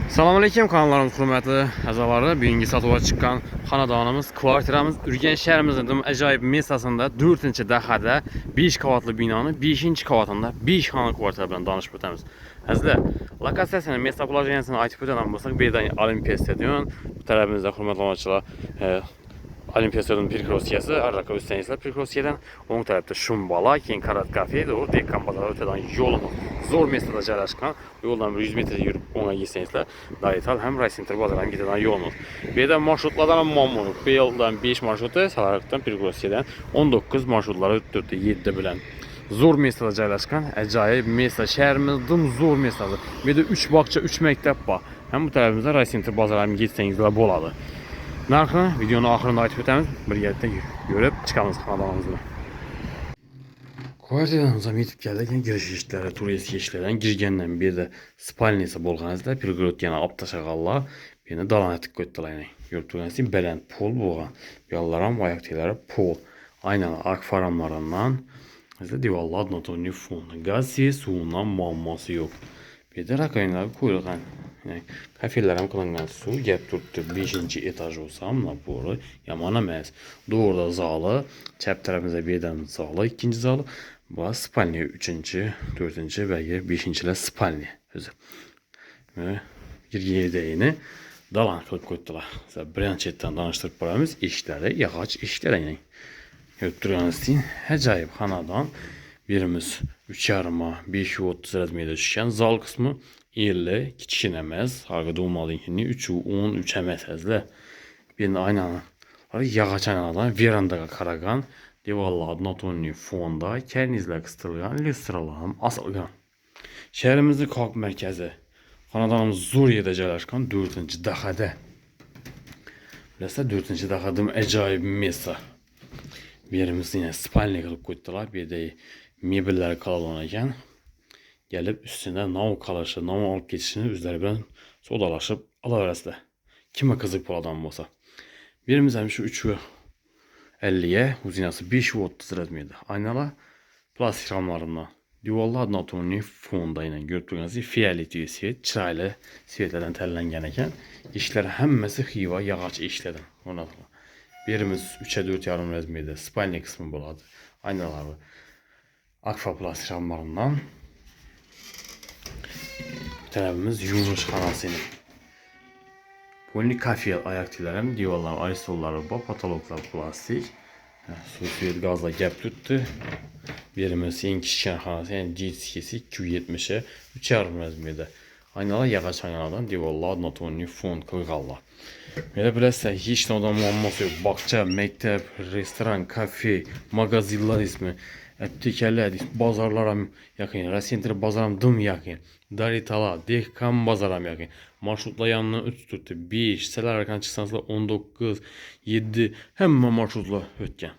Selamünaleyküm kanallarımız hürmetli əzaları. Bugünkü satığa çıxan xanadanımız, kvartiramız Ürgən şəhərimizin acayip mesasında 4-cü dəxədə 5 qavatlı binanın 5-ci qavatında 5 xana kvartira bilan danışıb ötəmiz. Əzizlər, lokasiyasını, mesa plajensini aytıb ötənəm bolsaq, birdən Olimpiya stadion, bu tərəfimizdə hürmetli amaçlar Olimpiya stadionunun Pirkrovskiyası, arka üstdən isə Pirkrovskiyadan, onun tərəfdə Şumbala, keyin Karat kafe, doğru Dekkan bazarı ötədən yolumuz. Zor mestada yerləşən, yoldan 100 metre yürüb ona getsəniz, Daytal həm Ray Center bazarı həm gedən yolumuz. Bir də marşrutlardan mamonu, bu yoldan 5 marşrutu, Salarıqdan Pirkrovskiyadan 19 marşrutları ötdürdü, 7 bilən. Zor mestada yerləşən, acayip mesa, şəhərimizin zor mesadır. Bir də 3 bağça, 3 məktəb var. Həm bu tərəfimizdə Ray Center bazarı həm getsəniz boladır. Narxını videonun axırında aytıb ötəmiz, bir yerdə görüb çıxamız xanadanımızda. Kvartiramıza yetib gəldikən giriş işləri, turist işlərdən girgəndən bir də spalniyası bolğanızda Pirgorodyana aptaşağalla bir də dalanətik qoydular. Gördüyünüz belənd pol bolğan. Yallarım ayaq teyləri pol. Aynen ark faramlarından divarlar adnatoni fon. Qaz suyundan mamması yox. Bir də rakoyinləri qoyulğan. Kafelərim qılınğan su gəlib durdu 5-ci etaj olsam, naporu yaman emas. Doğruda zalı, çəp tərəfimizdə birdən zalı, ikinci zalı, bu spalniya 3-cü, 4-cü və 5-cilər spalniya özü. Yerdə dalan qılıb qoydular. Brançetdən danışdırıb buramız işləri, yağac işləri. Götürüyorsunuz deyin, acayip xanadan birimiz 3 yarıma 530 rəzmiyyə düşkən zal qismi 50 kiçinəməz, arqada olmalıyım ki, 3-10, 3 əməsəzlə. Birində aynanı yağaç aynadan verandaga qaraqan, divarlar adnatoni fonda, kərnizlə qıstırılğan, lüstralarım asılğan. Şəhərimizin xalq mərkəzi, xanadanımız zor yerdə yerləşən 4-cü dəxədə. Biləsə 4-cü dəxədim acayip mesa. Birimiz yine spalniya qılıb qoydular, bir də mebelləri qalalanagan. Gəlib üstündə nav qalışı, nav alıb geçişini üzləri bilən sodalaşıb alaverəsilə. Kimə qızıq bu adam olsa. Birimiz həmişə 350-yə, uzinası 530 rəzmiyədə. Aynalar plastik ramlarından. Divarlar adnatoni fonda ilə gördüyünüz fiyaliti svet, çıraylı svetlərdən təllənən işlər həmməsi xiva yağac işlədim. Birimiz 3'ə 4 yarım rəzmiyədə spalniya qismi buladı. Aynaları akfa plastik ramlarından. Tərəfimiz yumuş xanası ilə. Polikafiyel ayaq tüylərim, divarların ayrısolları, patologlar plastik. Su qazla gəb tutdu. Birimiz yenkişkən xanası, yəni G2-si 270'ə 3 yarım rəzmiyədə. Aynalar yağaç aynalardan, divarlar adnatoni fon qılğallar. Belə biləsə, heç nə adam muamması yox. Bağça, məktəb, restoran, kafe, mağazinlar ismi, aptekələr, bazarlara yaxın, Rasentr bazaram dım yaxın, Daritala, Dekkan bazaram yaxın, marşrutla yanına 3 tutdu, 5, sələr arkan çıxsanızla 19, 7, həmmə marşrutla ötkən.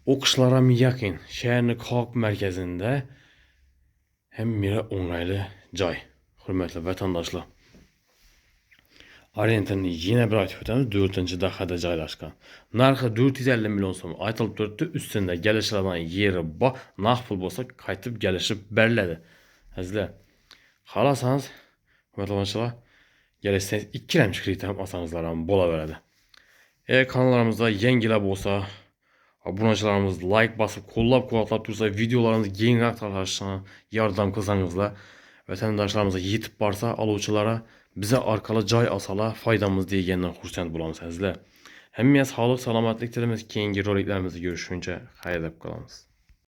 Oxuşlara yaxın, şəhərin xalq mərkəzində həm mirə onaylı cay, hürmətli vətəndaşlar. Orientini yine bir aytıb ötəmiz 4-cü dəxədə yerləşən. Narxı 450 milyon so'm aytılıb durdu. Üstündə gəlişlərdən yeri bax, nağd pul bolsa qayıtıb gəlişib bərlədi. Əzizlər, xalasanız, vətəndaşlar, gəlişsəniz 2 rəmç kriterim asanızlarım bola verədi. Eğer kanallarımızda yengilər olsa, abunəçilərimiz like basıb, qollab quvvatlab dursa, videolarınızı yeni aktarlaşına yardım qılsanızla, vətəndaşlarımıza yetib varsa, alıcılara bize arkalı cay asala faydamız deyəndən xursənd bulamız əzizlər. Həmmiyə sağlıq, salamatlik dilimiz, keyingi roliklərimizdə görüşüncə xeyirdə qalamız.